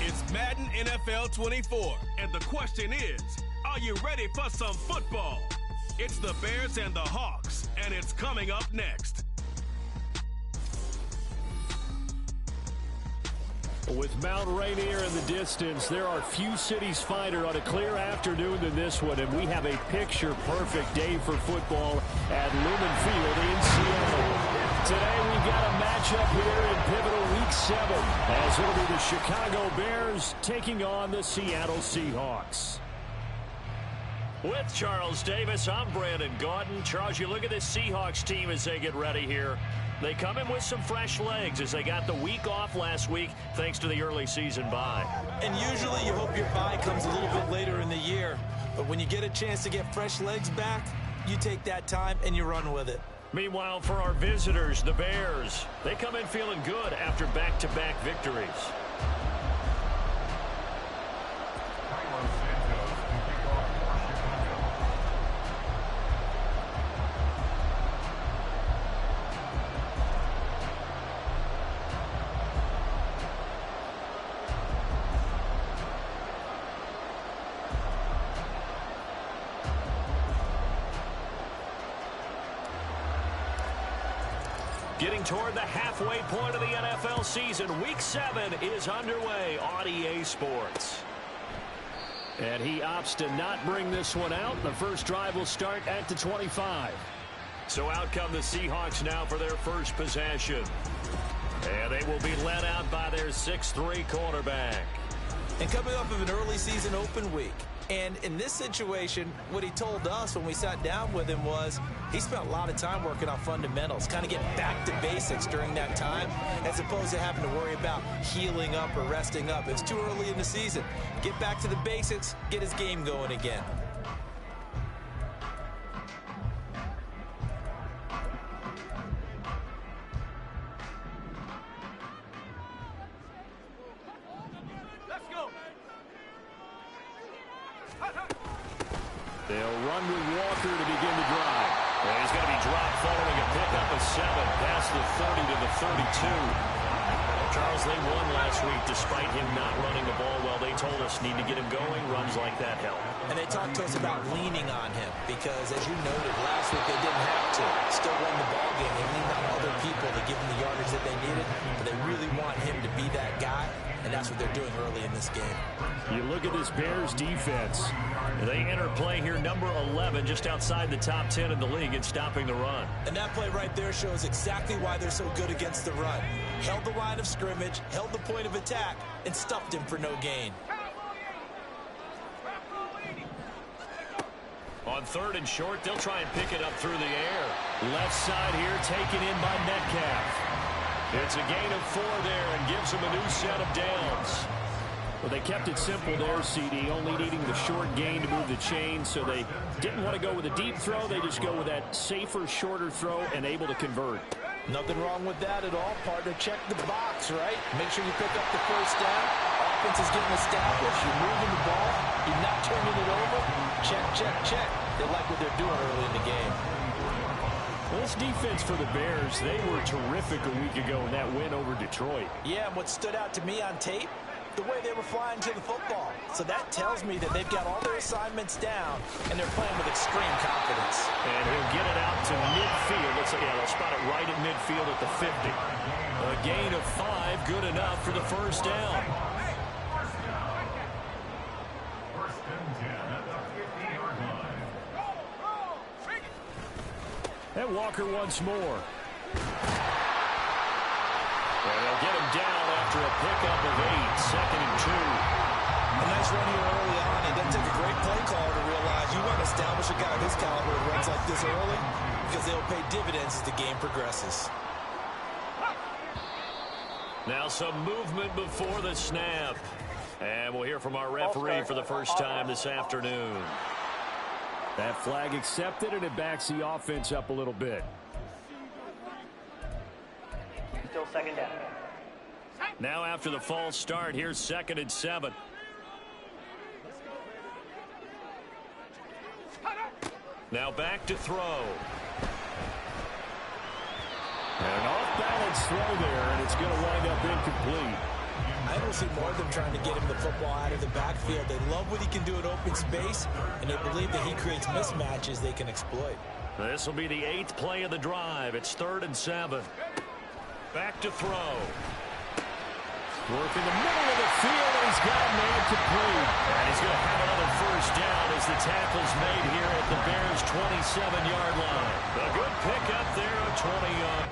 It's Madden NFL 24, and the question is, are you ready for some football? It's the Bears and the Hawks, and it's coming up next. With Mount Rainier in the distance, there are few cities finer on a clear afternoon than this one, and we have a picture-perfect day for football at Lumen Field in Seattle. Today we've got a matchup here in pivotal Week 7, as it'll be the Chicago Bears taking on the Seattle Seahawks. With Charles Davis, I'm Brandon Gaudin. Charles, you look at this Seahawks team as they get ready here. They come in with some fresh legs as they got the week off last week thanks to the early season bye. And usually you hope your bye comes a little bit later in the year. But when you get a chance to get fresh legs back, you take that time and you run with it. Meanwhile, for our visitors, the Bears, they come in feeling good after back-to-back victories. Getting toward the halfway point of the NFL season, Week 7 is underway on EA Sports. And he opts to not bring this one out. The first drive will start at the 25. So out come the Seahawks now for their first possession. And they will be led out by their 6'3" quarterback. And coming off of an early season open week. And in this situation, what he told us when we sat down with him was he spent a lot of time working on fundamentals, kind of getting back to basics during that time, as opposed to having to worry about healing up or resting up. It's too early in the season. Get back to the basics, get his game going again. They'll run with Walker to begin the drive. And he's going to be dropped following a pickup of 7 past the 30 to the 32. Charles, they won last week despite him not running the ball well. They told us need to get him going. Runs like that help. And they talked to us about leaning on him because, as you noted, last week they didn't have to. Still won the ball game. They leaned on other people to give them the yardage that they needed. But they really want him to be that guy, and that's what they're doing early in this game. You look at this Bears defense. They enter play here number 11, just outside the top 10 in the league in stopping the run. And that play right there shows exactly why they're so good against the run. Held the line of scrimmage, held the point of attack, and stuffed him for no gain. On 3rd and short, they'll try and pick it up through the air. Left side here taken in by Metcalf. It's a gain of 4 there and gives them a new set of downs. Well, they kept it simple there, CD, only needing the short gain to move the chain, so they didn't want to go with a deep throw. They just go with that safer, shorter throw and able to convert. Nothing wrong with that at all, partner. Check the box, right? Make sure you pick up the first down. Offense is getting established. You're moving the ball. You're not turning it over. Check, check, check. They like what they're doing early in the game. Well, this defense for the Bears, they were terrific a week ago in that win over Detroit. Yeah, and what stood out to me on tape, the way they were flying to the football. So that tells me that they've got all their assignments down, and they're playing with extreme confidence. And he'll get it out to midfield. They'll spot it right at midfield at the 50. A gain of 5, good enough for the first down. And Walker once more. And they'll get him down after a pickup of 8, 2nd and 2. A nice run here early on. It doesn't take a great play caller to realize you want to establish a guy of his caliber who runs like this early because they'll pay dividends as the game progresses. Now some movement before the snap. And we'll hear from our referee for the first time this afternoon. That flag accepted, and it backs the offense up a little bit. Still 2nd down. Now after the false start, here's 2nd and 7. Now back to throw. And an off-balance throw there, and it's going to wind up incomplete. I don't see more of them trying to get him the football out of the backfield. They love what he can do in open space, and they believe that he creates mismatches they can exploit. This will be the 8th play of the drive. It's 3rd and 7. Back to throw. Work in the middle of the field, and he's got a man complete. And he's going to have another first down as the tackle's made here at the Bears' 27-yard line. A good pickup there, a 20-yard.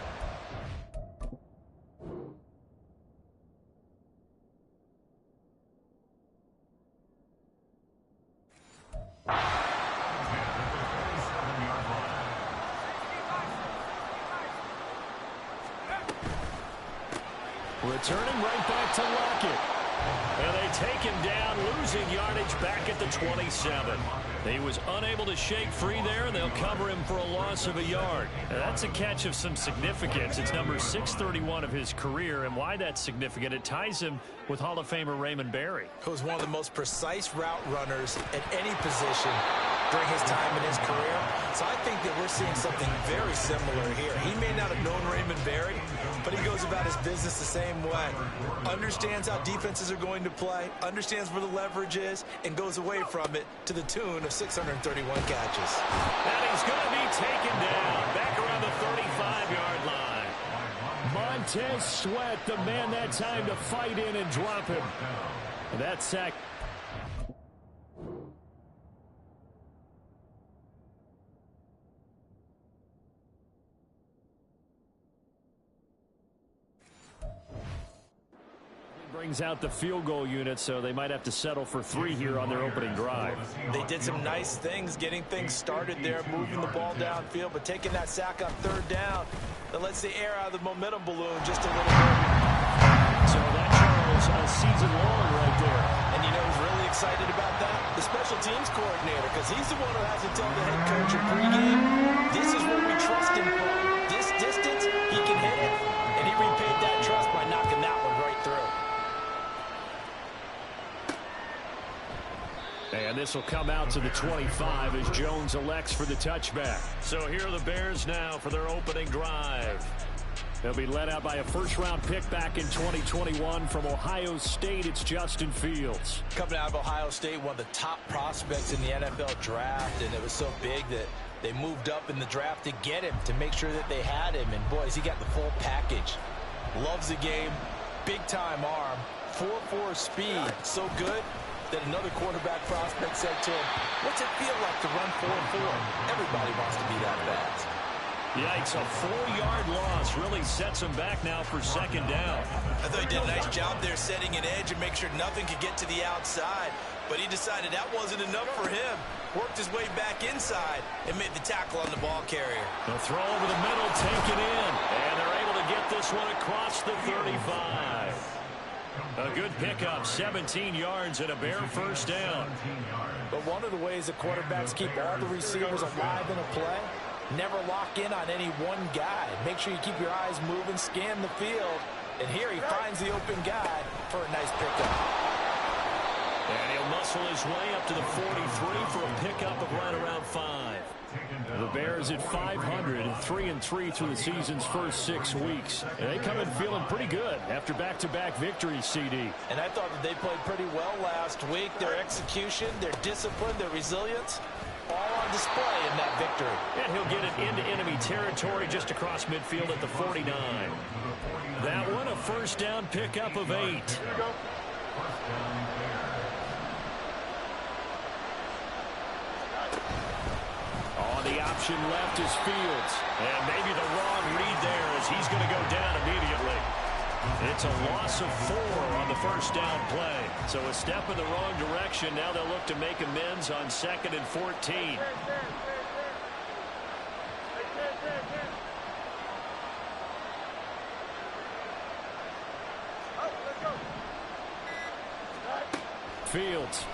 Returning right back to Lockett. And they take him down, losing yardage back at the 27. He was unable to shake free there, and they'll cover him for a loss of a yard. Now, that's a catch of some significance. It's number 631 of his career, and why that's significant, it ties him with Hall of Famer Raymond Berry. Who was one of the most precise route runners at any position during his time in his career. So I think that we're seeing something very similar here. He may not have known Raymond Berry, but he goes about his business the same way. Understands how defenses are going to play, understands where the leverage is, and goes away from it to the tune of 631 catches. And he's going to be taken down back around the 35-yard line. Montez Sweat, the man that time to fight in and drop him. And that sack. Brings out the field goal unit, so they might have to settle for 3 here on their opening drive. They did some nice things, getting things started there, moving the ball downfield, but taking that sack on 3rd down, that lets the air out of the momentum balloon just a little bit. So that Charles a season long right there. And you know who's really excited about that? The special teams coordinator, because he's the one who has to tell the head coach in pregame, this is where we trust him from. This distance, he can hit it, and he repaid that trust by knocking that one right through. And this will come out to the 25 as Jones elects for the touchback. So here are the Bears now for their opening drive. They'll be led out by a first-round pick back in 2021 from Ohio State. It's Justin Fields. Coming out of Ohio State, one of the top prospects in the NFL draft, and it was so big that they moved up in the draft to get him, to make sure that they had him. And, boys, he got the full package. Loves the game, big-time arm, 4.4 speed, so good that another quarterback prospect said to him, what's it feel like to run 4.4? Everybody wants to be that fast. Yikes, a 4-yard loss really sets him back now for 2nd down. I thought he did a nice job there setting an edge and make sure nothing could get to the outside, but he decided that wasn't enough for him. Worked his way back inside and made the tackle on the ball carrier. The throw over the middle, taken in, and they're able to get this one across the 35. A good pickup, 17 yards and a Bear first down. But one of the ways that quarterbacks keep all the receivers alive in a play, never lock in on any one guy. Make sure you keep your eyes moving, scan the field. And here he finds the open guy for a nice pickup. And he'll muscle his way up to the 43 for a pickup of right around 5. The Bears at 500, 3-3 through the season's first 6 weeks. And they come in feeling pretty good after back-to-back victories, CD. And I thought that they played pretty well last week. Their execution, their discipline, their resilience, all on display in that victory. And he'll get it into enemy territory just across midfield at the 49. That one, a first down pickup of 8. On the option left is Fields. And maybe the wrong read there as he's going to go down immediately. It's a loss of 4 on the first down play. So a step in the wrong direction. Now they'll look to make amends on 2nd and 14. Fields.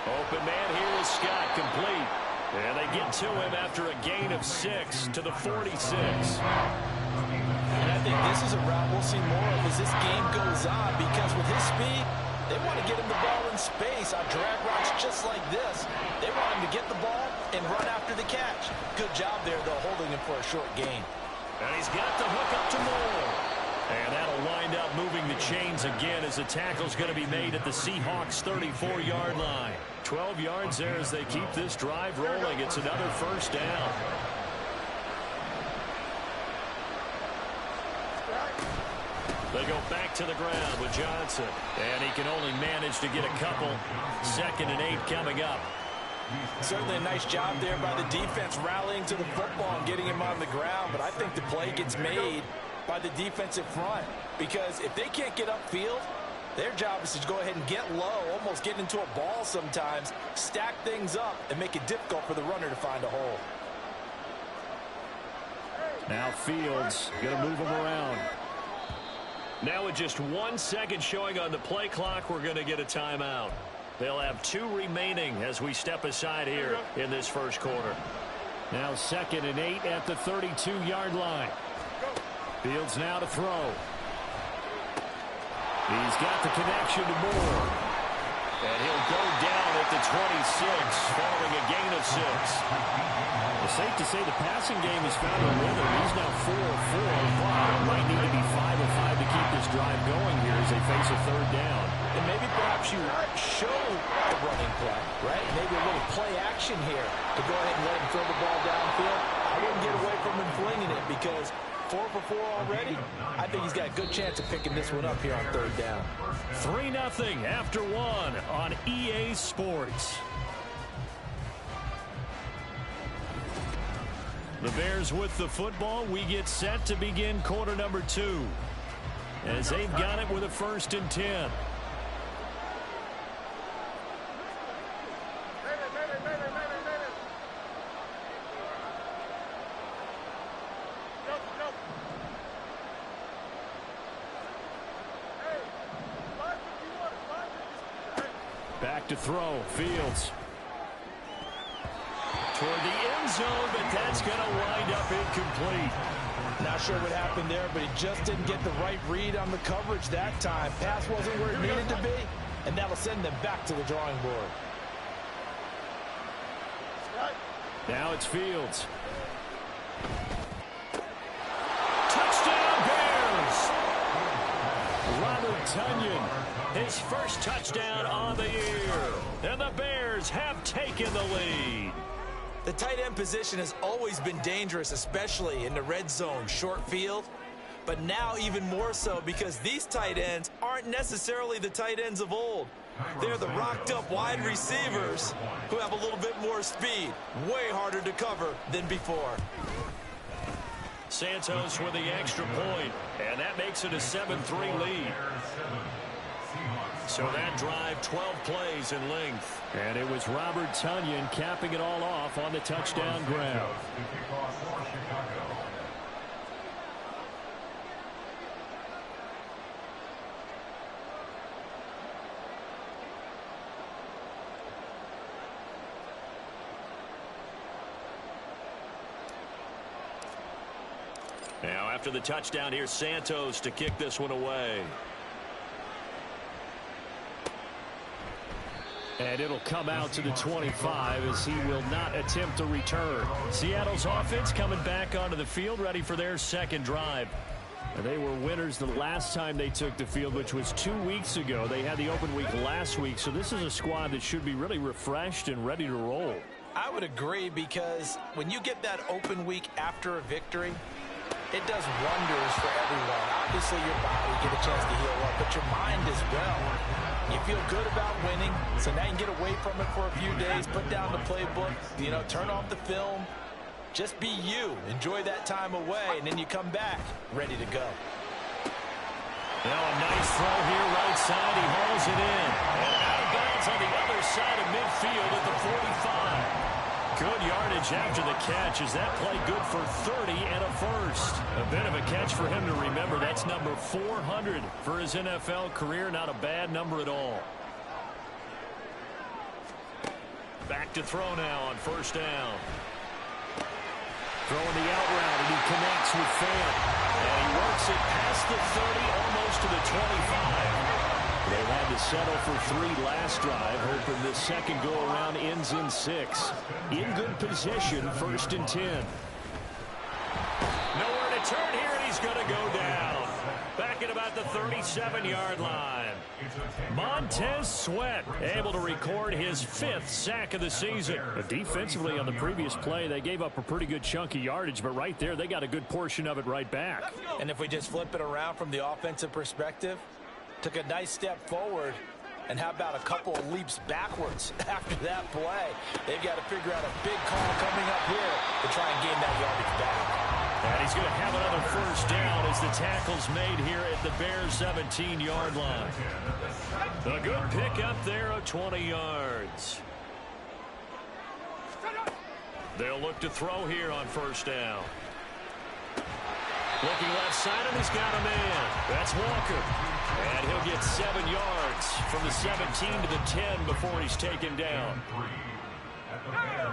Open man here is Scott, complete. And they get to him after a gain of 6 to the 46. And I think this is a route we'll see more of as this game goes on, because with his speed, they want to get him the ball in space on drag routes just like this. They want him to get the ball and run after the catch. Good job there, though, holding him for a short gain. And he's got the hook up to Moore. And that'll wind up moving the chains again as the tackle's going to be made at the Seahawks' 34-yard line. 12 yards there as they keep this drive rolling. It's another first down. They go back to the ground with Johnson. And he can only manage to get a couple. 2nd and 8 coming up. Certainly a nice job there by the defense rallying to the football and getting him on the ground. But I think the play gets made by the defensive front, because if they can't get upfield, their job is to go ahead and get low, almost get into a ball sometimes, stack things up, and make it difficult for the runner to find a hole. Now Fields going to move him around. Now with just 1 second showing on the play clock, we're going to get a timeout. They'll have 2 remaining as we step aside here in this first quarter. Now 2nd and 8 at the 32-yard line. Fields now to throw. He's got the connection to Moore. And he'll go down at the 26 following a gain of 6. It's safe to say the passing game has found a rhythm. He's now 4 of 4, but might need to be 5 of 5 to keep this drive going here as they face a 3rd down. And maybe perhaps you show a running play, right? Maybe a little play action here to go ahead and let him throw the ball downfield. I wouldn't get away from him flinging it, because 4 for 4 already, I think he's got a good chance of picking this one up here on 3rd down. 3-0 after 1 on EA Sports. The Bears with the football. We get set to begin quarter number 2 as they've got it with a 1st and 10. Back to throw. Fields. Toward the end zone, but that's going to wind up incomplete. Not sure what happened there, but he just didn't get the right read on the coverage that time. Pass wasn't where it needed to be, and that'll send them back to the drawing board. Now it's Fields. Touchdown Bears! Robert Tonyan, his first touchdown on the year. And the Bears have taken the lead. The tight end position has always been dangerous, especially in the red zone, short field. But now even more so, because these tight ends aren't necessarily the tight ends of old. They're the rocked-up wide receivers who have a little bit more speed. Way harder to cover than before. Santos with the extra point, and that makes it a 7-3 lead. So that drive, 12 plays in length. And it was Robert Tonyan capping it all off on the touchdown grab. Now after the touchdown, here's Santos to kick this one away. And it'll come out to the 25 as he will not attempt a return. Seattle's offense coming back onto the field, ready for their 2nd drive. And they were winners the last time they took the field, which was 2 weeks ago. They had the open week last week, so this is a squad that should be really refreshed and ready to roll. I would agree, because when you get that open week after a victory, it does wonders for everyone. Obviously, your body get a chance to heal up, but your mind as well. You feel good about winning, so now you can get away from it for a few days, put down the playbook, turn off the film. Just be you. Enjoy that time away, and then you come back ready to go. Now a nice throw here right side. He hauls it in. And out of bounds on the other side of midfield at the 45. Good yardage after the catch. Is that play good for 30 and a first? A bit of a catch for him to remember. That's number 400 for his NFL career. Not a bad number at all. Back to throw now on 1st down. Throwing the out route, and he connects with Fant. And he works it past the 30, almost to the 25. They had to settle for 3 last drive, hoping the second go-around ends in 6. In good position, 1st and 10. Nowhere to turn here, and he's going to go down. at the 37-yard line. Montez Sweat able to record his 5th sack of the season. But defensively on the previous play, they gave up a pretty good chunk of yardage, but right there, they got a good portion of it right back. And if we just flip it around from the offensive perspective, took a nice step forward, and how about a couple of leaps backwards after that play? They've got to figure out a big call coming up here to try and gain that yardage back. And he's going to have another first down as the tackle's made here at the Bears' 17-yard line. A good pick up there of 20 yards. They'll look to throw here on first down. Looking left side, and he's got a man. That's Walker. And he'll get 7 yards from the 17 to the 10 before he's taken down.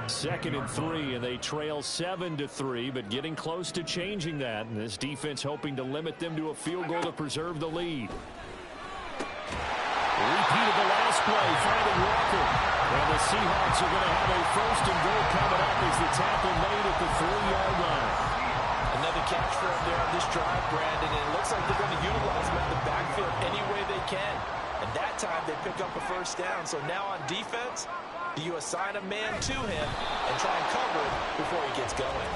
2nd and 3, and they trail 7-3, but getting close to changing that. And this defense hoping to limit them to a field goal to preserve the lead. Repeat of the last play, finding Walker. And the Seahawks are going to have a 1st and goal coming up as the tackle made at the 3-yard line. Another catch for him there on this drive, Brandon, and it looks like they're going to utilize him in the backfield any way they can. And that time they pick up a first down. So now on defense, do you assign a man to him and try and cover it before he gets going?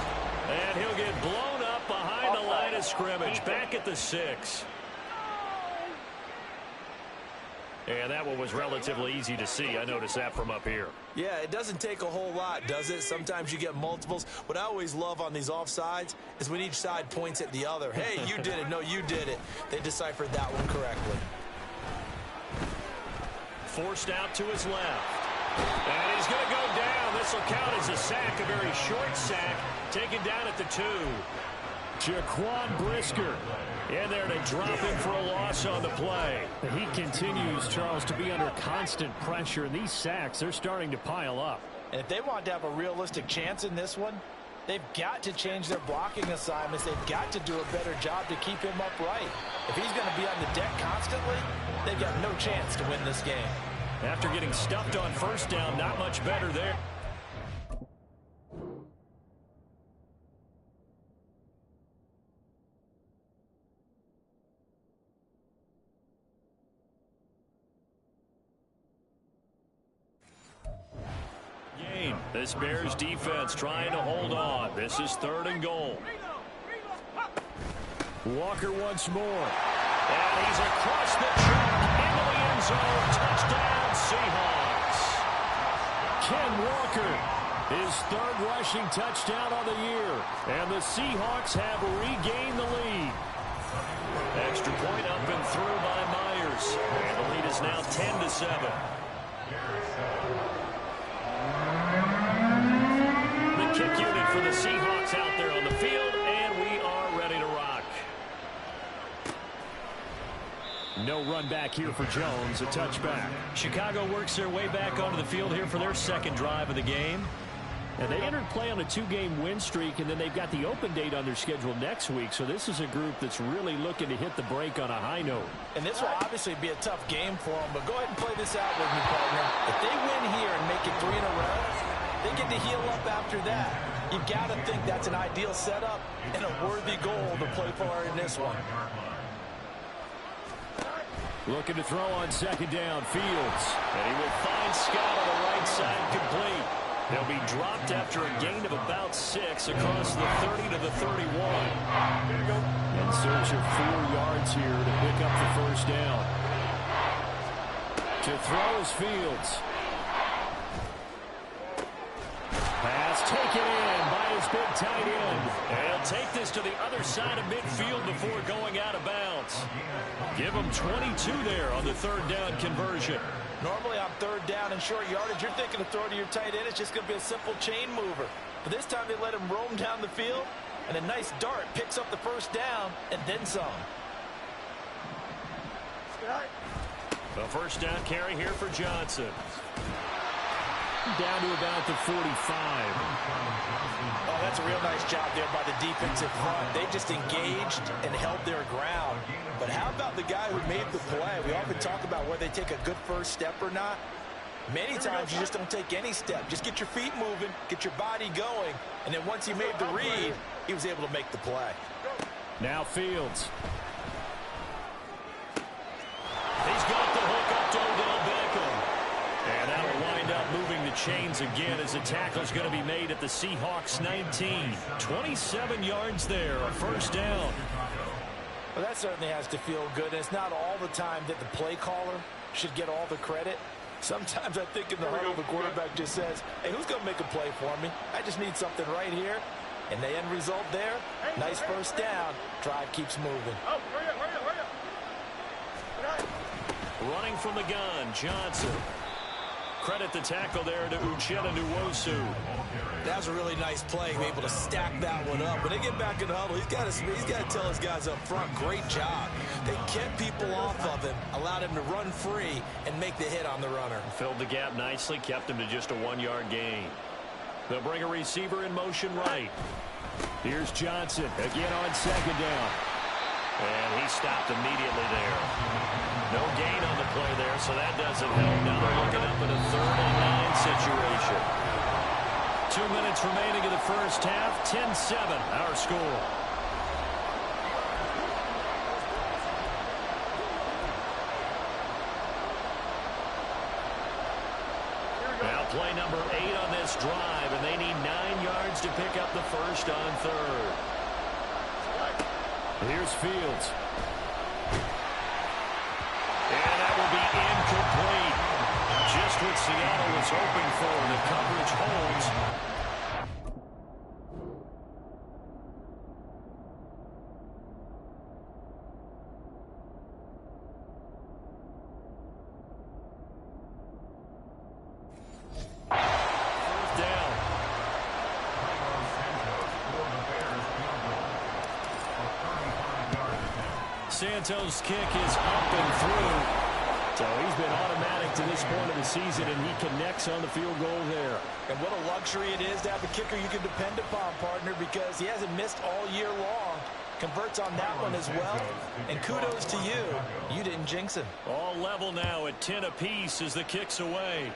And he'll get blown up behind the line of scrimmage, back at the 6. And that one was relatively easy to see. I noticed that from up here. Yeah, it doesn't take a whole lot, does it? Sometimes you get multiples. What I always love on these offsides is when each side points at the other. Hey, you did it. No, you did it. They deciphered that one correctly. Forced out to his left. And he's going to go down. This will count as a sack, a very short sack, taken down at the 2. Jaquan Brisker in there to drop him for a loss on the play. He continues, Charles, to be under constant pressure, and these sacks, they're starting to pile up. And if they want to have a realistic chance in this one, they've got to change their blocking assignments. They've got to do a better job to keep him upright. If he's going to be on the deck constantly, they've got no chance to win this game. After getting stuffed on first down, not much better there. This Bears defense trying to hold on. This is 3rd and goal. Walker once more. And he's across the track into the end zone. Touchdown, Seahawks. Ken Walker, his 3rd rushing touchdown on the year. And the Seahawks have regained the lead. Extra point up and through by Myers. And the lead is now 10-7. Kick unit for the Seahawks out there on the field, and we are ready to rock. No run back here for Jones, a touchback. Chicago works their way back onto the field here for their 2nd drive of the game. And they entered play on a 2-game win streak, and then they've got the open date on their schedule next week. So this is a group that's really looking to hit the break on a high note. And this will obviously be a tough game for them, but go ahead and play this out with me, partner. If they win here and make it 3 in a row, they get to heal up after that. You've got to think that's an ideal setup and a worthy goal to play for in this one. Looking to throw on 2nd down, Fields. And he will find Scott on the right side complete. They'll be dropped after a gain of about 6 across the 30 to the 31. In search of 4 yards here to pick up the first down. To throw is Fields. Pass taken in by his big tight end. And he'll take this to the other side of midfield before going out of bounds. Give him 22 there on the 3rd down conversion. Normally on 3rd down and short yardage, you're thinking of throwing to your tight end. It's just going to be a simple chain mover. But this time they let him roam down the field, and a nice dart picks up the first down and then some. A first down carry here for Johnson. Down to about the 45. Oh, that's a real nice job there by the defensive front. They just engaged and held their ground. But how about the guy who made the play? We often talk about whether they take a good first step or not. Many times you just don't take any step. Just get your feet moving, get your body going, and then once he made the read, he was able to make the play. Now Fields. chains again as the tackle's going to be made at the Seahawks 19. 27 yards there, a first down. Well, that certainly has to feel good. It's not all the time that the play caller should get all the credit. Sometimes I think in the huddle, the quarterback just says, hey, who's going to make a play for me? I just need something right here. And the end result there, nice first down. Drive keeps moving. Running from the gun, Johnson. Credit the tackle there to Uchenna Nwosu. That was a really nice play, able to stack that one up. When they get back in the huddle, he's got to tell his guys up front, great job. They kept people off of him, allowed him to run free and make the hit on the runner. Filled the gap nicely, kept him to just a 1-yard gain. They'll bring a receiver in motion right. Here's Johnson again on second down. And he stopped immediately there. No gain on the play there, so that doesn't help. Now they're looking up at a 3rd-and-9 situation. 2 minutes remaining in the first half. 10-7, our score. Now play number 8 on this drive, and they need 9 yards to pick up the first on 3rd. Here's Fields. And that will be incomplete. Just what Seattle was hoping for. The coverage holds. Santos' kick is up and through. So he's been automatic to this point of the season, and he connects on the field goal there. And what a luxury it is to have a kicker you can depend upon, partner, because he hasn't missed all year long. Converts on that one as well. And kudos to you. You didn't jinx him. All level now at 10 apiece as the kick's away.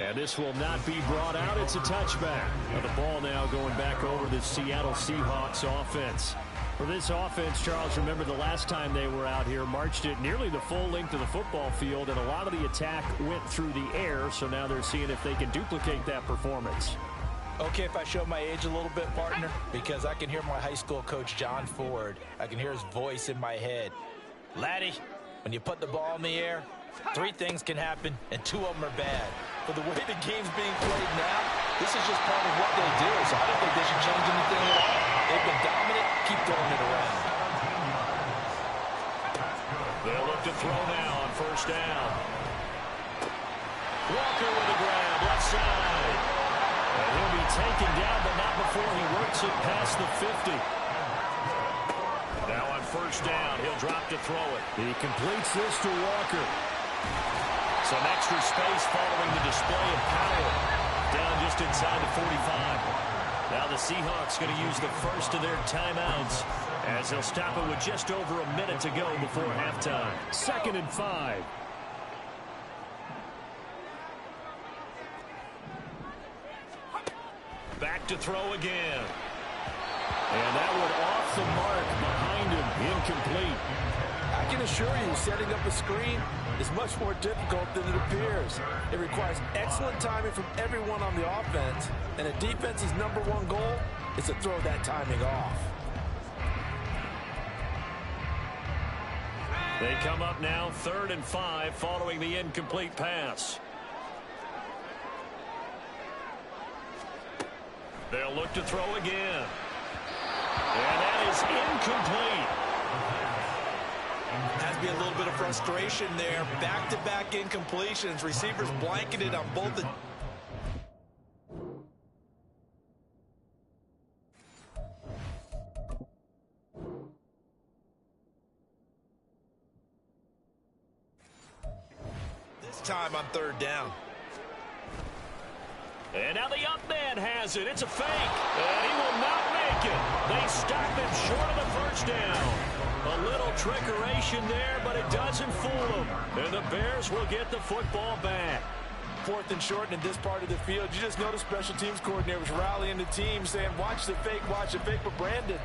And this will not be brought out. It's a touchback. Now the ball now going back over the Seattle Seahawks offense. For this offense, Charles, remember the last time they were out here, marched it nearly the full length of the football field, and a lot of the attack went through the air, so now they're seeing if they can duplicate that performance. Okay, if I show my age a little bit, partner, because I can hear my high school coach, John Ford. I can hear his voice in my head. Laddie, when you put the ball in the air, 3 things can happen, and 2 of them are bad. But the way the game's being played now, this is just part of what they do, so I don't think they should change anything at all. They've been dominant. Keep throwing it around. They'll look to throw now on first down. Walker with a grab, left side. And he'll be taken down, but not before he works it past the 50. Now on first down, he'll drop to throw it. He completes this to Walker. Some extra space following the display of power. Down just inside the 45. Now the Seahawks going to use the first of their timeouts as they'll stop it with just over a minute to go before halftime. 2nd and 5. Back to throw again. And that one off the mark behind him. Incomplete. I can assure you, setting up a screen is much more difficult than it appears. It requires excellent timing from everyone on the offense, and a defense's #1 goal is to throw that timing off. They come up now 3rd and 5 following the incomplete pass. They'll look to throw again. And that is incomplete. Has to be a little bit of frustration there. Back-to-back incompletions. Receivers blanketed on both the... This time on 3rd down. And now the up man has it. It's a fake. And he will not make it. They stop him short of the first down. A little trickeration there, but it doesn't fool them. And the Bears will get the football back. 4th and short in this part of the field. You just notice special teams coordinators rallying the team saying, watch the fake, but Brandon,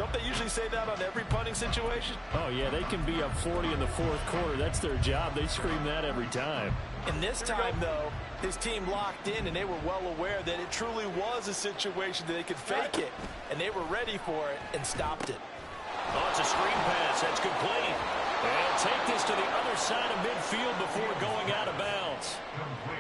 Don't they usually say that on every punting situation? Oh, yeah, they can be up 40 in the fourth quarter. That's their job. They scream that every time. And this time, though, his team locked in, and they were well aware that it truly was a situation that they could fake it, and they were ready for it and stopped it. Oh, it's a screen pass. That's complete. And take this to the other side of midfield before going out of bounds.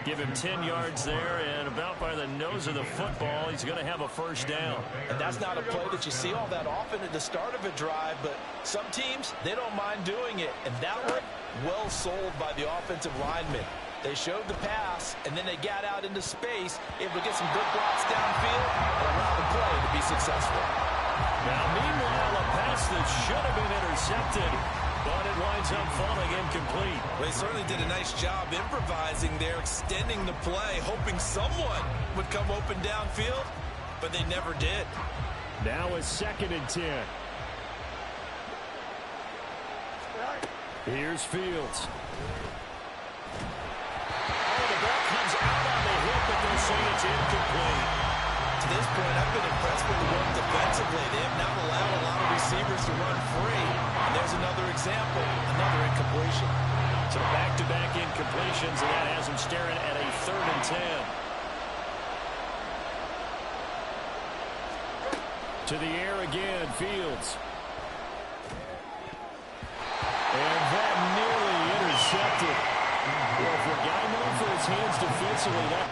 Give him 10 yards there, and about by the nose of the football, he's going to have a first down. And that's not a play that you see all that often at the start of a drive, but some teams, they don't mind doing it. And that one, well sold by the offensive lineman. They showed the pass, and then they got out into space, able to get some good blocks downfield, and allow the play to be successful. Now, meanwhile, a pass that should have been intercepted, but it winds up falling incomplete. Well, they certainly did a nice job improvising there, extending the play, hoping someone would come open downfield, but they never did. Now a 2nd and 10. Here's Fields. Oh, the ball comes out on the hip, but they'll say it's incomplete. To this point, I've been impressed with the work defensively. They have not allowed a lot of receivers to run free. And there's another example, another incompletion. So back-to-back incompletions, and that has them staring at a 3rd and 10. To the air again, Fields. And that nearly intercepted. Well, for a guy known for his hands defensively, that...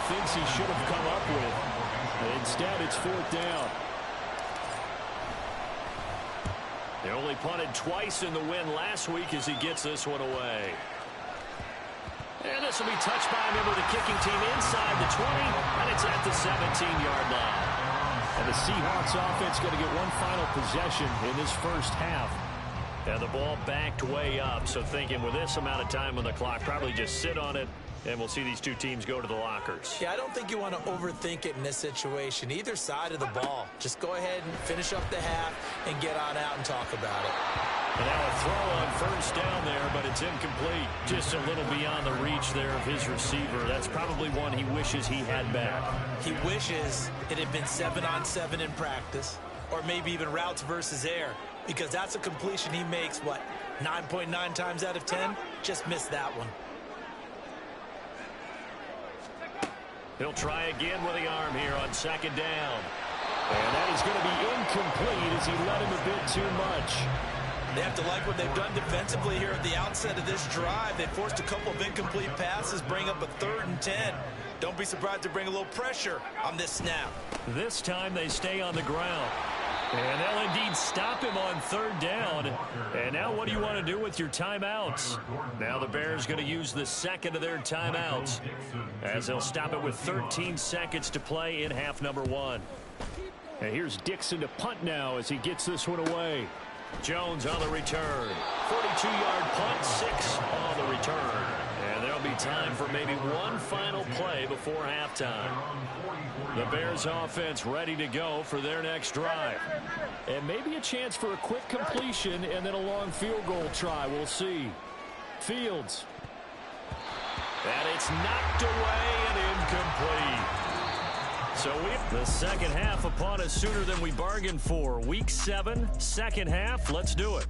thinks he should have come up with. Instead, it's 4th down. They only punted twice in the win last week as he gets this one away. And this will be touched by a member of the kicking team inside the 20, and it's at the 17-yard line. And the Seahawks offense going to get one final possession in this first half. And the ball backed way up, so thinking with this amount of time on the clock, probably just sit on it, and we'll see these two teams go to the lockers. Yeah, I don't think you want to overthink it in this situation. Either side of the ball. Just go ahead and finish up the half and get on out and talk about it. And now a throw on first down there, but it's incomplete. Just a little beyond the reach there of his receiver. That's probably one he wishes he had back. He wishes it had been 7-on-7 in practice, or maybe even routes versus air, because that's a completion he makes, what, 9.9 times out of 10? Just missed that one. He'll try again with the arm here on 2nd down. And that is going to be incomplete as he led him a bit too much. They have to like what they've done defensively here at the outset of this drive. They forced a couple of incomplete passes, bring up a 3rd and 10. Don't be surprised to bring a little pressure on this snap. This time they stay on the ground. And they'll indeed stop him on 3rd down. And now what do you want to do with your timeouts? Now the Bears going to use the 2nd of their timeouts as they'll stop it with 13 seconds to play in half number 1. And here's Dixon to punt now as he gets this one away. Jones on the return. 42-yard punt, 6 on the return. And there'll be time for maybe one final play before halftime. The Bears offense ready to go for their next drive. And maybe a chance for a quick completion and then a long field goal try. We'll see. Fields. And it's knocked away and incomplete. So the second half upon us sooner than we bargained for. Week 7, second half. Let's do it.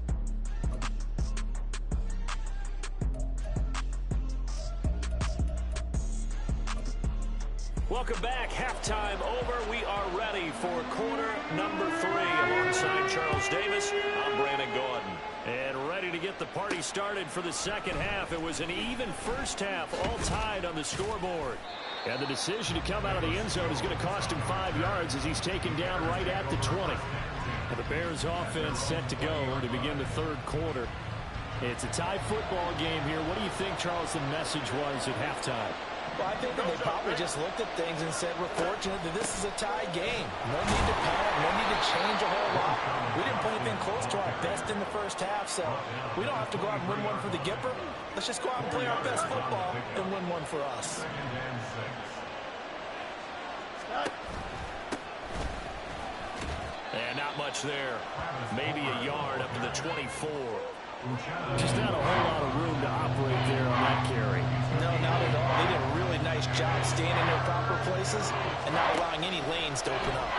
Welcome back. Halftime over. We are ready for quarter number 3. Alongside Charles Davis, I'm Brandon Gordon. And ready to get the party started for the second half. It was an even first half, all tied on the scoreboard. And the decision to come out of the end zone is going to cost him 5 yards as he's taken down right at the 20. And the Bears offense set to go to begin the third quarter. It's a tie football game here. What do you think, Charles, the message was at halftime? Well, I think that they probably just looked at things and said, we're fortunate that this is a tie game. No need to panic, no need to change a whole lot. We didn't play anything close to our best in the first half, so we don't have to go out and win one for the Gipper. Let's just go out and play our best football and win one for us. And not much there. Maybe a yard up to the 24. Just not a whole lot of room to operate there on that carry. No, not at all. They did a really nice job staying in their proper places and not allowing any lanes to open up.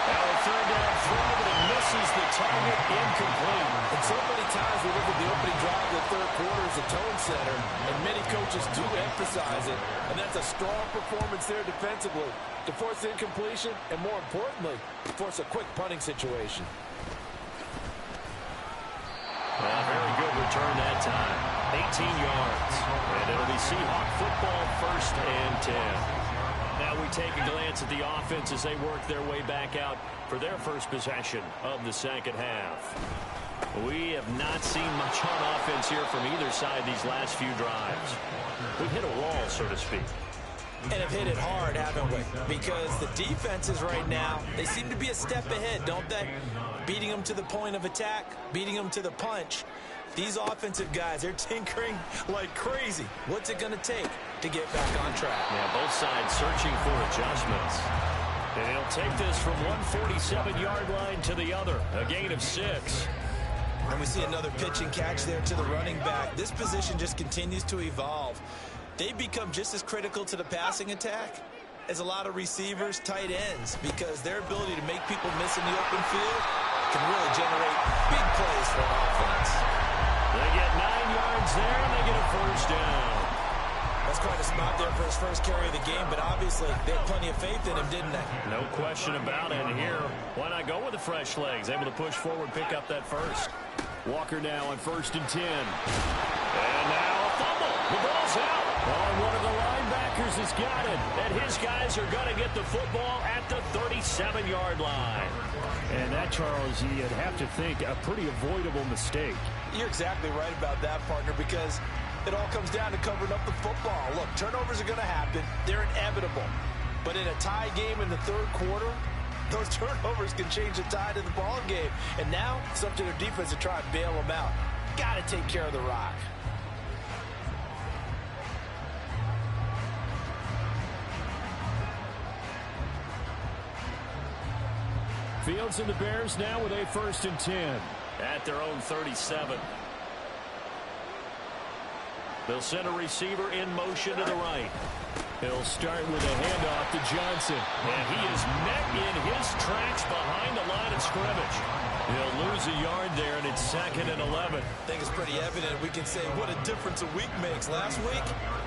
Now a third down throw, but it misses the target, incomplete. And so many times we look at the opening drive of the third quarter as a tone setter, and many coaches do emphasize it, and that's a strong performance there defensively to force incompletion and, more importantly, force a quick punting situation. Well, very good return that time. 18 yards. And it'll be Seahawk football, 1st and 10. Now we take a glance at the offense as they work their way back out for their first possession of the second half. We have not seen much on offense here from either side these last few drives. We've hit a wall, so to speak. And have hit it hard, haven't we? Because the defenses right now, they seem to be a step ahead, don't they? Beating them to the point of attack, beating them to the punch. These offensive guys, they're tinkering like crazy. What's it going to take to get back on track? Yeah, both sides searching for adjustments. And he'll take this from one 47-yard line to the other. A gain of 6. And we see another pitch and catch there to the running back. This position just continues to evolve. They become just as critical to the passing attack as a lot of receivers, tight ends, because their ability to make people miss in the open field can really generate big plays for an offense. They get 9 yards there, and they get a first down. That's quite a spot there for his first carry of the game, but obviously they had plenty of faith in him, didn't they? No question about it. And here, why not go with the fresh legs? Able to push forward, pick up that first. Walker now on 1st and 10. And now a fumble. The ball's out. Oh, one of the linebackers has got it. And his guys are going to get the football at the 37-yard line. And that, Charles, you'd have to think a pretty avoidable mistake. You're exactly right about that, partner, because it all comes down to covering up the football. Look, turnovers are going to happen. They're inevitable. But in a tie game in the third quarter, those turnovers can change the tide of the ball game. And now it's up to their defense to try and bail them out. Got to take care of the rock. Fields and the Bears now with a 1st and 10. At their own 37. They'll send a receiver in motion to the right. He'll start with a handoff to Johnson. And he is met in his tracks behind the line of scrimmage. He'll lose a yard there, and it's 2nd and 11. I think it's pretty evident. We can say what a difference a week makes. Last week,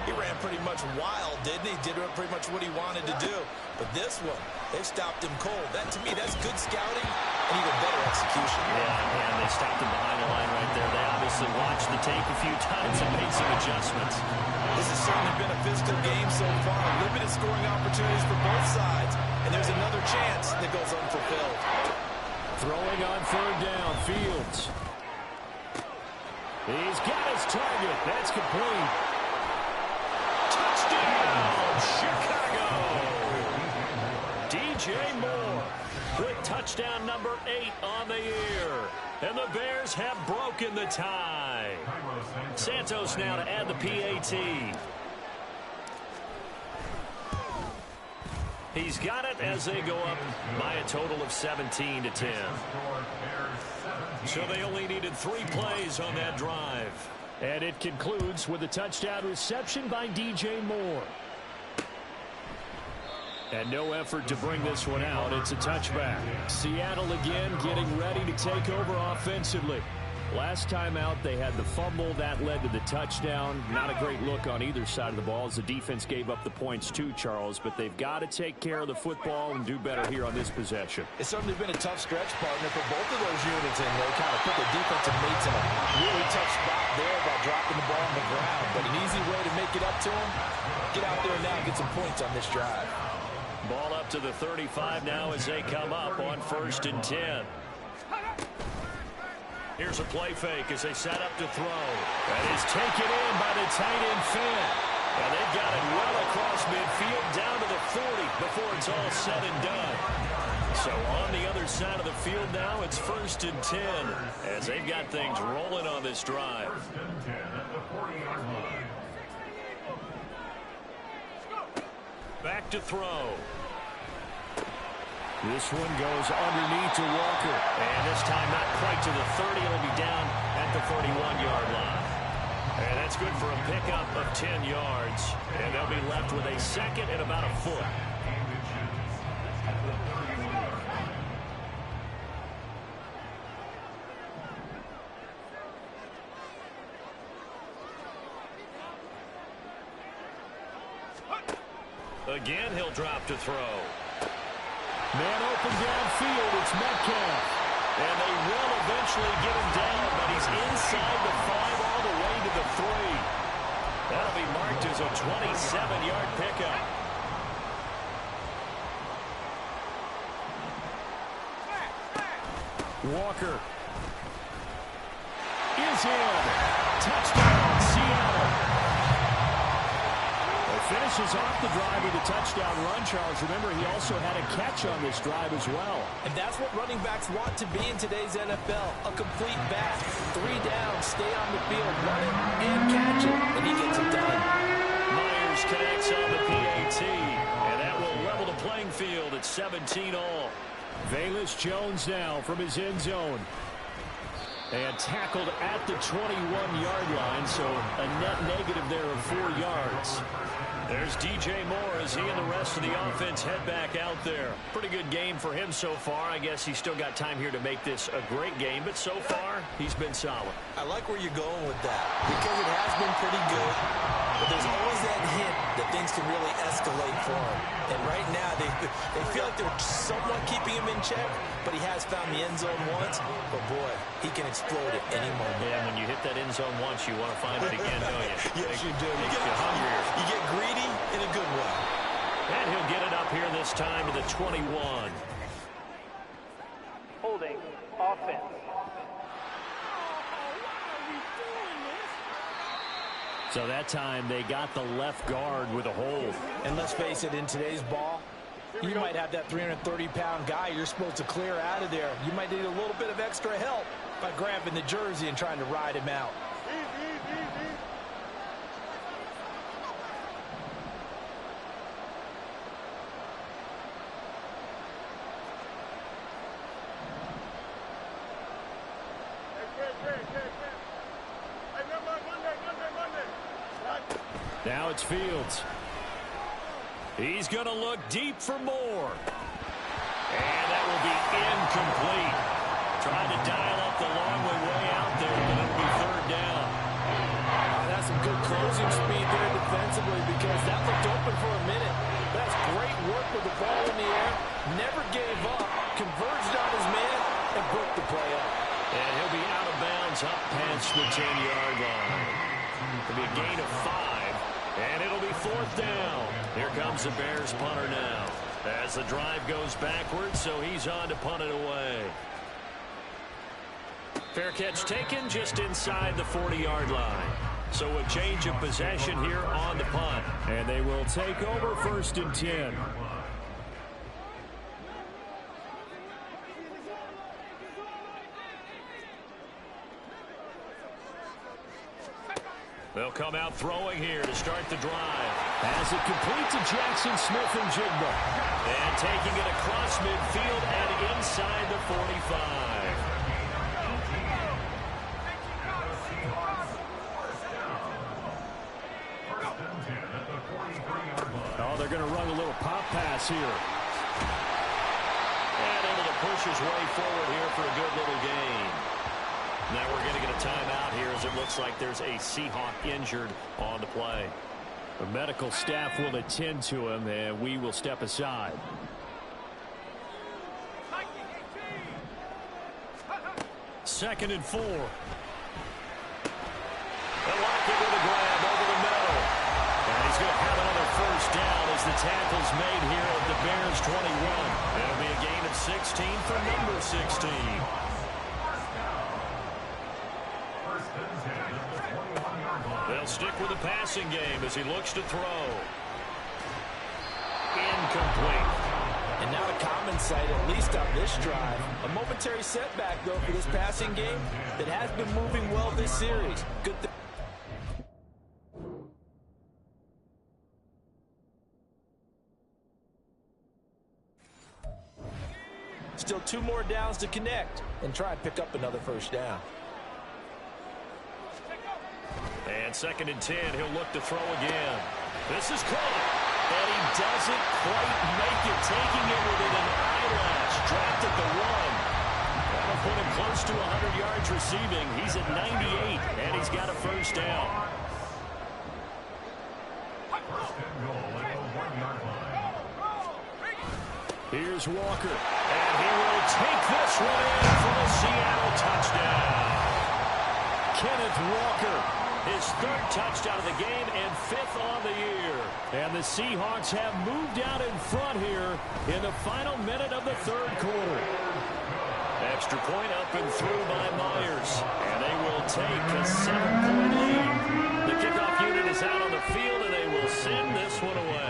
he ran pretty much wild, didn't he? Did pretty much what he wanted to do. But this one, they stopped him cold. That, to me, that's good scouting and even better execution. Yeah, and they stopped him behind the line right there. They obviously watched the tape a few times and made some adjustments. This has certainly been a physical game so far. Limited scoring opportunities for both sides. And there's another chance that goes unfulfilled. Throwing on 3rd down, Fields. He's got his target. That's complete. Touchdown, Chicago! DJ Moore with touchdown number 8 on the year. And the Bears have broken the tie. Santos now to add the PAT. He's got it as they go up by a total of 17-10. So they only needed 3 plays on that drive. And it concludes with a touchdown reception by DJ Moore. And no effort to bring this one out. It's a touchback. Seattle again getting ready to take over offensively. Last time out, they had the fumble. That led to the touchdown. Not a great look on either side of the ball as the defense gave up the points too, Charles. But they've got to take care of the football and do better here on this possession. It's certainly been a tough stretch, partner, for both of those units. And they kind of put the defensive mates in a really tough spot there by dropping the ball on the ground. But an easy way to make it up to them, get out there now and get some points on this drive. Ball up to the 35 now as they come up on 1st and 10. Here's a play fake as they set up to throw. That is taken in by the tight end Finn. And they've got it well across midfield down to the 40 before it's all said and done. So on the other side of the field now, it's 1st and 10 as they've got things rolling on this drive. Back to throw. This one goes underneath to Walker. And this time not quite to the 30. It'll be down at the 31-yard line. And that's good for a pickup of 10 yards. And they'll be left with a second and about a foot. Again, he'll drop to throw. Man open downfield, it's Metcalf. And they will eventually get him down, but he's inside the 5 all the way to the 3. That'll be marked as a 27-yard pickup. Walker is in. Touchdown, Seattle. Finishes off the drive with a touchdown run, Charles. Remember, he also had a catch on this drive as well. And that's what running backs want to be in today's NFL. A complete back. 3 down, stay on the field, run it, and catch it. And he gets it done. Myers connects on the PAT. And that will level the playing field at 17 all. Velus Jones now from his end zone. And tackled at the 21-yard line, so a net negative there of 4 yards. There's DJ Moore as he and the rest of the offense head back out there. Pretty good game for him so far. I guess he's still got time here to make this a great game, but so far, he's been solid. I like where you're going with that because it has been pretty good, but there's always that hint that things can really escalate for him. And right now, they feel like they're somewhat keeping him in check, but he has found the end zone once. But, boy, he can explode at any moment. Yeah, when you hit that end zone once, you want to find it again, don't you? Yes, you do. Makes you hungrier. You get greedy in a good way. And he'll get it up here this time to the 21. Holding offense. So that time they got the left guard with a hold. And let's face it, in today's ball, you might have that 330-pound guy you're supposed to clear out of there. You might need a little bit of extra help by grabbing the jersey and trying to ride him out. Now it's Fields. He's going to look deep for more. And that will be incomplete. Trying to dial up the long way out there, but it'll be 3rd down. That's some good closing speed there defensively because that looked open for a minute. That's great work with the ball in the air. Never gave up. Converged on his man and broke the play up. And he'll be out of bounds up past the 10-yard line. It'll be a gain of 5. And it'll be 4th down. Here comes the Bears punter now. As the drive goes backwards, so he's on to punt it away. Fair catch taken just inside the 40-yard line. So a change of possession here on the punt. And they will take over 1st and 10. They'll come out throwing here to start the drive. As it complete to Jackson Smith and Jigba. And taking it across midfield and inside the 45. Oh, they're going to run a little pop pass here. And able to push his way forward here for a good little gain. Now we're going to get a timeout here as it looks like there's a Seahawk injured on the play. The medical staff will attend to him, and we will step aside. Second and 4. They'll lock it with a grab over the middle. And he's going to have another 1st down as the tackle's made here at the Bears 21. It'll be a gain of 16 for number 16. They'll stick with the passing game as he looks to throw. Incomplete. And not a common sight, at least on this drive. A momentary setback, though, for this passing game that has been moving well this series. Good thing. Still 2 more downs to connect and try and pick up another first down. And 2nd and 10, he'll look to throw again. This is caught, and he doesn't quite make it, taking it within an eyelash. Dropped at the 1. That'll put him close to 100 yards receiving. He's at 98, and he's got a first down. Here's Walker, and he will take this one in for a Seattle touchdown. Kenneth Walker, his 3rd touchdown of the game and 5th on the year. And the Seahawks have moved out in front here in the final minute of the 3rd quarter. Extra point up and through by Myers, and they will take a 7-point lead. The kickoff unit is out on the field, and they will send this one away.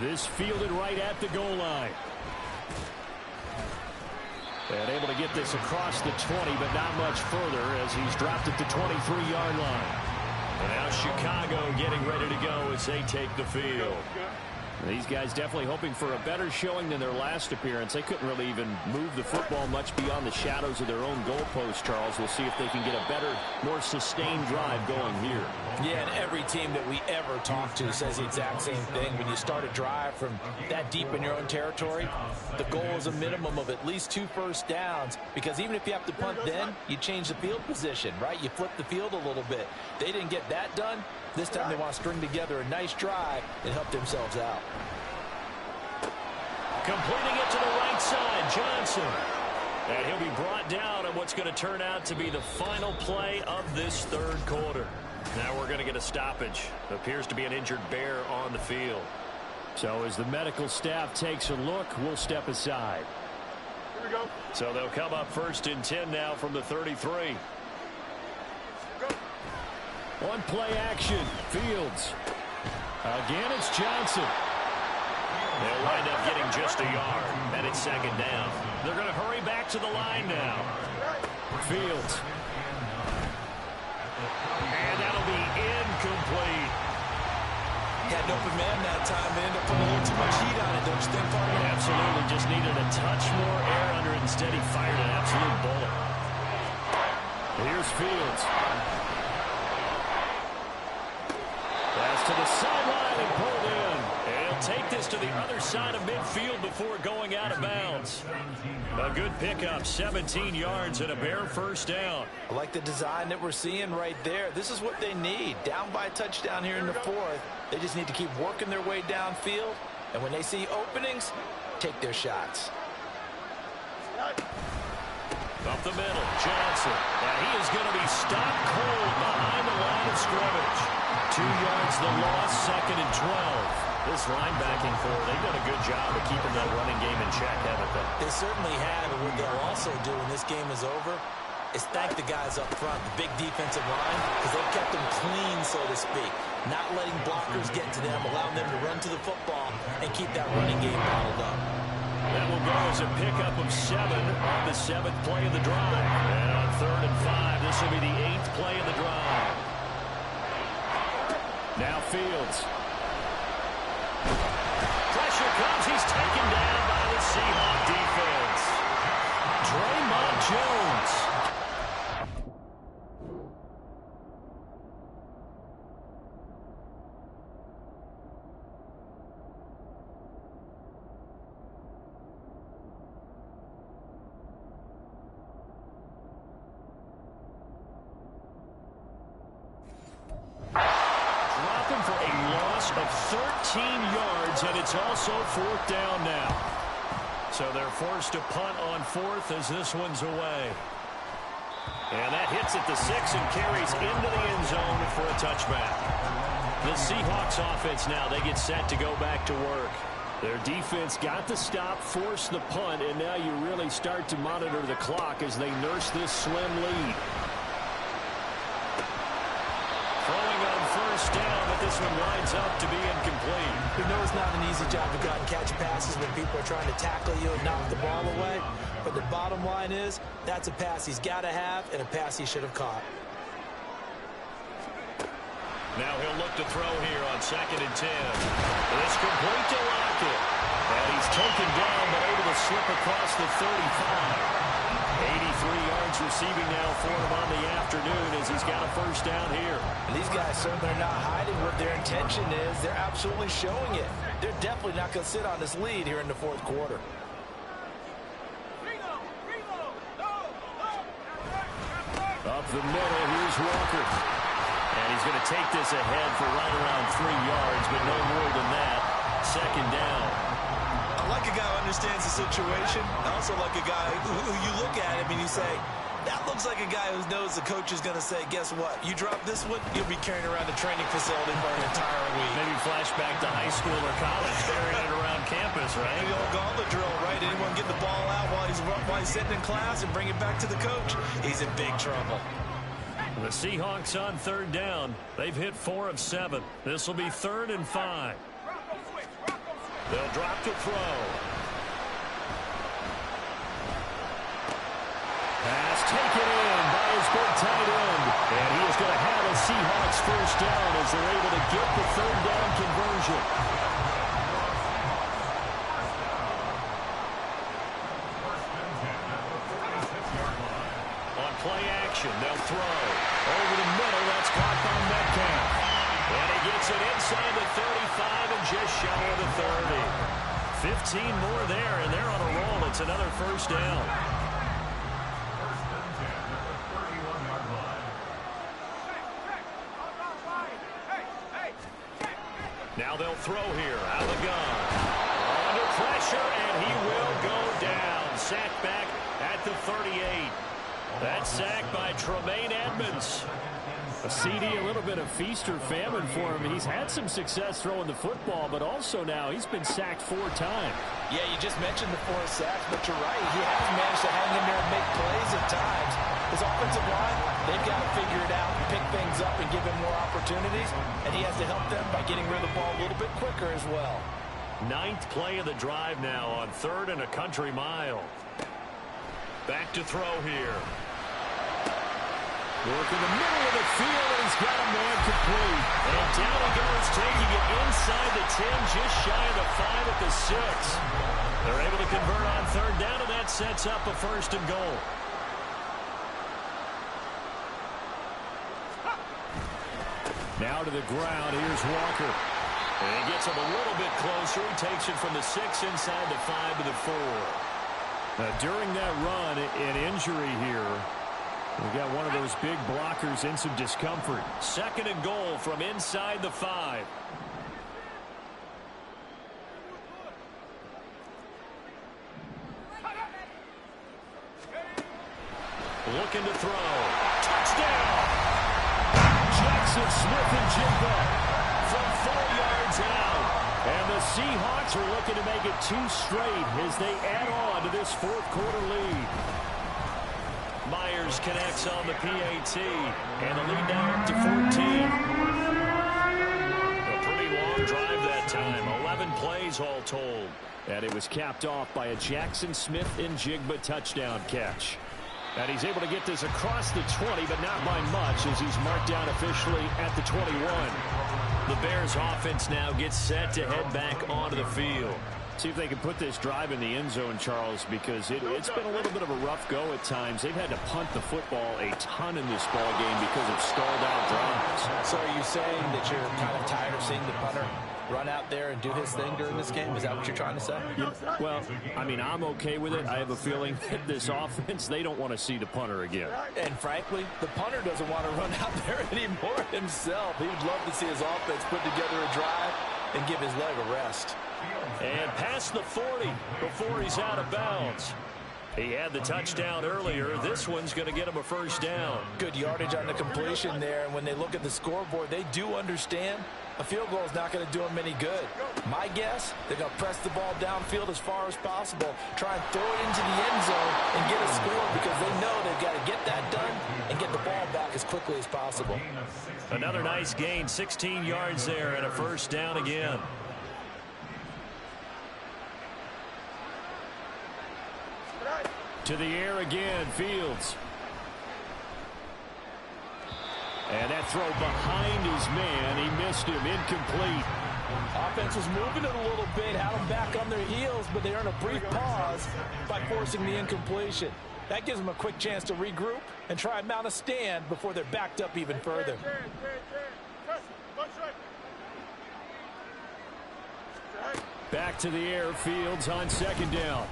This fielded right at the goal line. And able to get this across the 20, but not much further as he's dropped at the 23-yard line. And now Chicago getting ready to go as they take the field. These guys definitely hoping for a better showing than their last appearance. They couldn't really even move the football much beyond the shadows of their own goalpost, Charles. We'll see if they can get a better, more sustained drive going here. Yeah, and every team that we ever talk to says the exact same thing. When you start a drive from that deep in your own territory, the goal is a minimum of at least 2 first downs, because even if you have to punt then, you change the field position, right? You flip the field a little bit. They didn't get that done. This time they want to string together a nice drive and help themselves out. Completing it to the right side, Johnson. And he'll be brought down on what's going to turn out to be the final play of this 3rd quarter. Now we're going to get a stoppage. Appears to be an injured Bear on the field. So as the medical staff takes a look, we'll step aside. Here we go. So they'll come up 1st and 10 now from the 33. On play action, Fields. Again, it's Johnson. They'll wind up getting just a yard, and it's 2nd down. They're going to hurry back to the line now. Fields. And that'll be incomplete. Had an open man that time, and ended up putting a little too much heat on it, don't you think, partner? Absolutely, just needed a touch more air under it. Instead, he fired an absolute bullet. Here's Fields. Pass to the sideline and pulled in. And he'll take this to the other side of midfield before going out of bounds. A good pickup, 17 yards and a Bear first down. I like the design that we're seeing right there. This is what they need. Down by a touchdown here in the 4th. They just need to keep working their way downfield. And when they see openings, take their shots. Up the middle, Johnson. And he is going to be stopped cold behind the line of scrimmage. 2 yards the loss, 2nd and 12. This linebacking core, they've done a good job of keeping that running game in check, haven't they? They certainly have, and what they'll also do when this game is over is thank the guys up front, the big defensive line, because they've kept them clean, so to speak. Not letting blockers get to them, allowing them to run to the football and keep that running game bottled up. That will go as a pickup of 7 on the 7th play of the drive. And on 3rd and 5, this will be the 8th play of the drive. Now Fields. Pressure comes. He's taken down by the Seahawk defense. Draymond Jones. Of 13 yards, and it's also 4th down now. So they're forced to punt on 4th as this one's away. And that hits at the 6 and carries into the end zone for a touchback. The Seahawks offense now, they get set to go back to work. Their defense got the stop, forced the punt, and now you really start to monitor the clock as they nurse this slim lead. Throwing on 1st down, but this one winds up to be incomplete. We know it's not an easy job to go out and catch passes when people are trying to tackle you and knock the ball away. But the bottom line is, that's a pass he's got to have and a pass he should have caught. Now he'll look to throw here on 2nd and 10. It's complete to Lockett. it. And he's taken down, but able to slip across the 35. 83 yards receiving now for him on the afternoon as he's got a first down here. And these guys certainly are not hiding what their intention is. They're absolutely showing it. They're definitely not going to sit on this lead here in the fourth quarter. Up the middle, here's Walker. And he's going to take this ahead for right around 3 yards, but no more than that. Second down. I like a guy who understands the situation. I also like a guy who you look at him and you say, that looks like a guy who knows the coach is going to say, guess what? You drop this one, you'll be carrying around the training facility for an entire week. Maybe flashback to high school or college, carrying it around campus, right? Maybe old gauntlet drill, right? Anyone get the ball out while he's sitting in class and bring it back to the coach? He's in big trouble. The Seahawks on third down. They've hit 4 of 7. This will be 3rd and 5. They'll drop to throw. Pass taken in by his big tight end. And he is going to have a Seahawks first down as they're able to get the third down conversion. On play action, they'll throw. Over the middle, that's caught by Metcalf. And he gets it inside the 35 and just shy of the 30. 15 more there, and they're on a roll. It's another first down. Now they'll throw here. Out of the gun. Under pressure, and he will go down. Sacked back at the 38. That sack by Tremaine Edmonds. A CD, a little bit of feast or famine for him. He's had some success throwing the football, but also now he's been sacked 4 times. Yeah, you just mentioned the 4 sacks, but you're right. He has managed to hang in there and make plays at times. His offensive line, they've got to figure it out and pick things up and give him more opportunities, and he has to help them by getting rid of the ball a little bit quicker as well. 9th play of the drive now on 3rd and a country mile. Back to throw here. Work in the middle of the field, and he's got a man complete. And down he goes, taking it inside the 10, just shy of the 5 at the 6. They're able to convert on 3rd down, and that sets up a 1st and goal. Now to the ground, here's Walker. And he gets him a little bit closer. He takes it from the 6 inside the 5 to the 4. During that run, an injury here. We got one of those big blockers in some discomfort. 2nd and goal from inside the 5. Looking to throw. Touchdown! Jackson Smith-Njigba From 4 yards out. And the Seahawks are looking to make it 2 straight as they add on to this 4th quarter lead. Myers connects on the PAT, and the lead now up to 14. A pretty long drive that time, 11 plays all told. And it was capped off by a Jackson Smith-Njigba touchdown catch. And he's able to get this across the 20, but not by much as he's marked down officially at the 21. The Bears offense now gets set to head back onto the field. See if they can put this drive in the end zone, Charles, because it's been a little bit of a rough go at times. They've had to punt the football a ton in this ball game because of stalled out drives. So are you saying that you're kind of tired of seeing the punter run out there and do his thing during this game? Is that what you're trying to say? Yeah, well, I mean, I'm okay with it. I have a feeling that this offense, they don't want to see the punter again. And frankly, the punter doesn't want to run out there anymore himself. He would love to see his offense put together a drive and give his leg a rest. And past the 40 before he's out of bounds. He had the touchdown earlier. This one's going to get him a first down. Good yardage on the completion there. And when they look at the scoreboard, they do understand a field goal is not going to do them any good. My guess, they're going to press the ball downfield as far as possible, try and throw it into the end zone and get a score because they know they've got to get that done and get the ball back as quickly as possible. Another nice gain, 16 yards there and a first down again. To the air again, Fields. And that throw behind his man. He missed him, incomplete. Offense was moving it a little bit, had them back on their heels, but they earned a brief pause by forcing the incompletion. That gives them a quick chance to regroup and try and mount a stand before they're backed up even further. Back to the air, Fields on second down.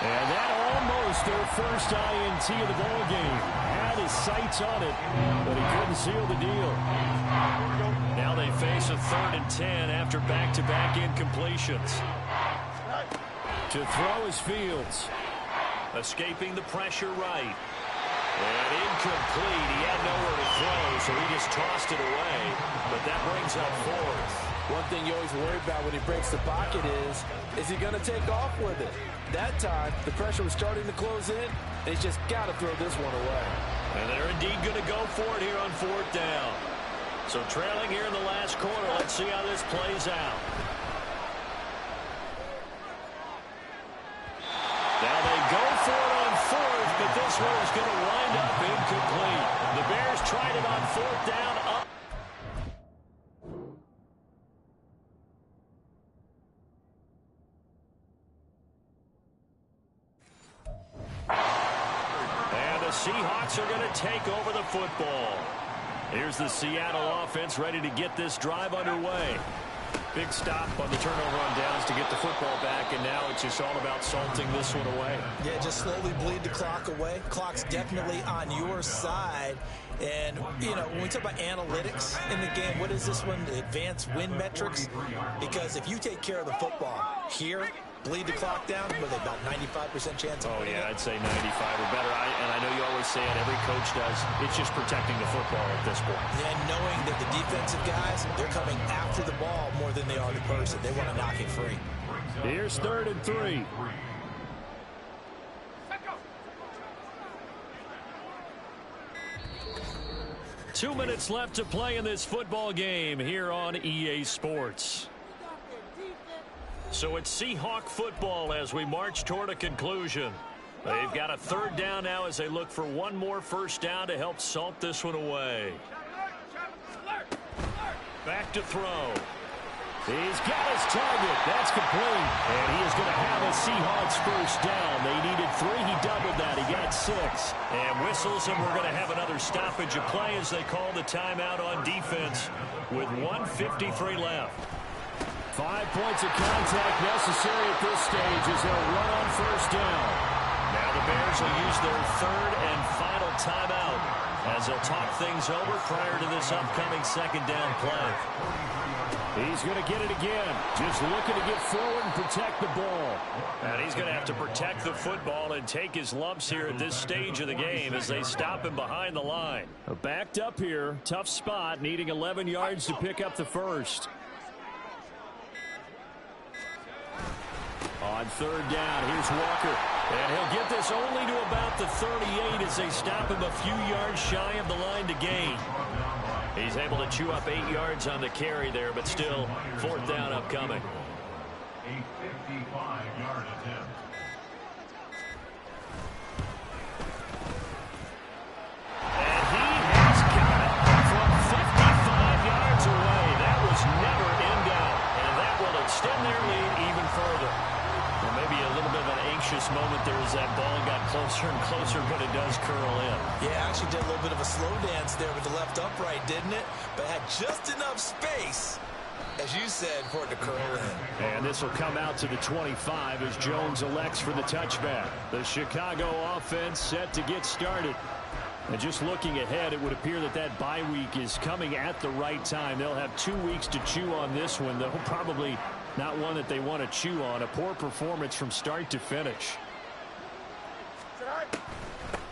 And that almost their first INT of the ball game. Had his sights on it, but he couldn't seal the deal. Now they face a 3rd and 10 after back-to-back incompletions. To throw is Fields. Escaping the pressure right. And incomplete. He had nowhere to throw, so he just tossed it away. But that brings up 4th. One thing you always worry about when he breaks the pocket is he going to take off with it? That time, the pressure was starting to close in, and he's just got to throw this one away. And they're indeed going to go for it here on 4th down. So trailing here in the last quarter, let's see how this plays out. Now they go for it on 4th, but this one is going to wind up incomplete. The Bears tried it on 4th down. Up. And the Seahawks are going to take over the football. Here's the Seattle offense ready to get this drive underway. Big stop on the turnover on downs to get the football back, and now it's just all about salting this one away. Yeah, just slowly bleed the clock away. Clock's definitely on your side. And, you know, when we talk about analytics in the game, what is this one? Advanced win metrics? Because if you take care of the football here, bleed the clock down, with about 95% chance of winning. Yeah, I'd say 95 or better. And I know you always say it, every coach does. It's just protecting the football at this point. Yeah, and knowing that the defensive guys, they're coming after the ball more than they are the person. They want to knock it free. Here's 3rd and 3. Two minutes left to play in this football game here on EA Sports. So it's Seahawk football as we march toward a conclusion. They've got a 3rd down now as they look for one more first down to help salt this one away. Back to throw. He's got his target. That's complete. And he is going to have a Seahawks first down. They needed 3. He doubled that. He got 6. And whistles, and we're going to have another stoppage of play as they call the timeout on defense with 1:53 left. 5 points of contact necessary at this stage as they'll run on first down. Now the Bears will use their 3rd and final timeout as they'll talk things over prior to this upcoming 2nd down play. He's going to get it again. Just looking to get forward and protect the ball. And he's going to have to protect the football and take his lumps here at this stage of the game as they stop him behind the line. Backed up here. Tough spot. Needing 11 yards to pick up the first. On 3rd down, here's Walker. And he'll get this only to about the 38 as they stop him a few yards shy of the line to gain. He's able to chew up 8 yards on the carry there, but still 4th down upcoming. A 55-yard attempt. And he has got it from 55 yards away. That was never in doubt, and that will extend their lead even further. Well, maybe a little bit of an anxious moment there as that ball got closer and closer, but it does curl in. Yeah, actually did a little bit of a slow dance there with the left upright, didn't it? But had just enough space, as you said, for it to curl in. And this will come out to the 25 as Jones elects for the touchback. The Chicago offense set to get started. And just looking ahead, it would appear that that bye week is coming at the right time. They'll have 2 weeks to chew on this one, though probably not one that they want to chew on. A poor performance from start to finish.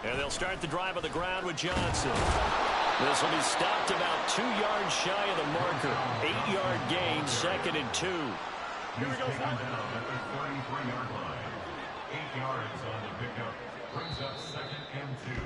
And they'll start the drive on the ground with Johnson. This will be stopped about 2 yards shy of the marker. 8-yard gain, 2nd and 2. Here we go. Down at the 33-yard line. 8 yards on the pickup. Brings up 2nd and 2.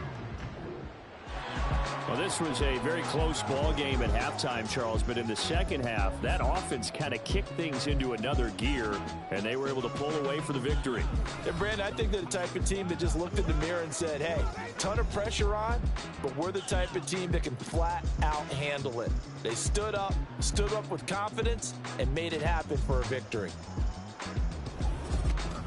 Well, this was a very close ball game at halftime, Charles, but in the second half, that offense kind of kicked things into another gear, and they were able to pull away for the victory. And Brandon, I think they're the type of team that just looked in the mirror and said, hey, ton of pressure on, but we're the type of team that can flat out handle it. They stood up with confidence, and made it happen for a victory.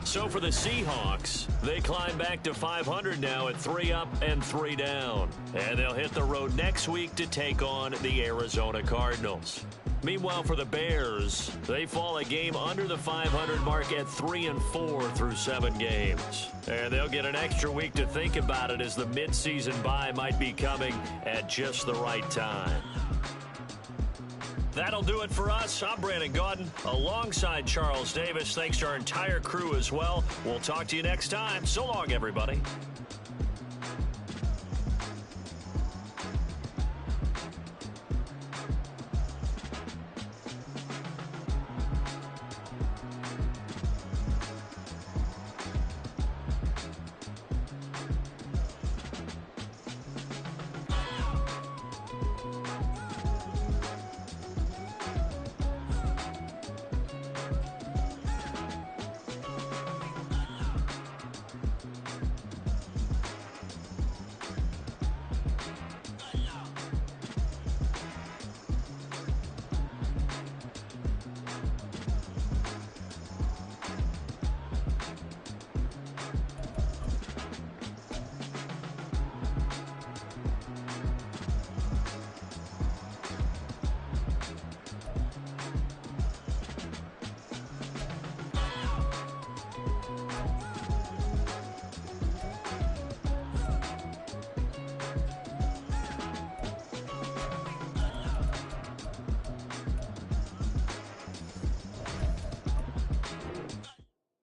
So for the Seahawks, they climb back to 500 now at 3 up and 3 down. And they'll hit the road next week to take on the Arizona Cardinals. Meanwhile, for the Bears, they fall a game under the 500 mark at 3-4 through 7 games. And they'll get an extra week to think about it as the midseason bye might be coming at just the right time. That'll do it for us. I'm Brandon Gaudin alongside Charles Davis. Thanks to our entire crew as well. We'll talk to you next time. So long, everybody.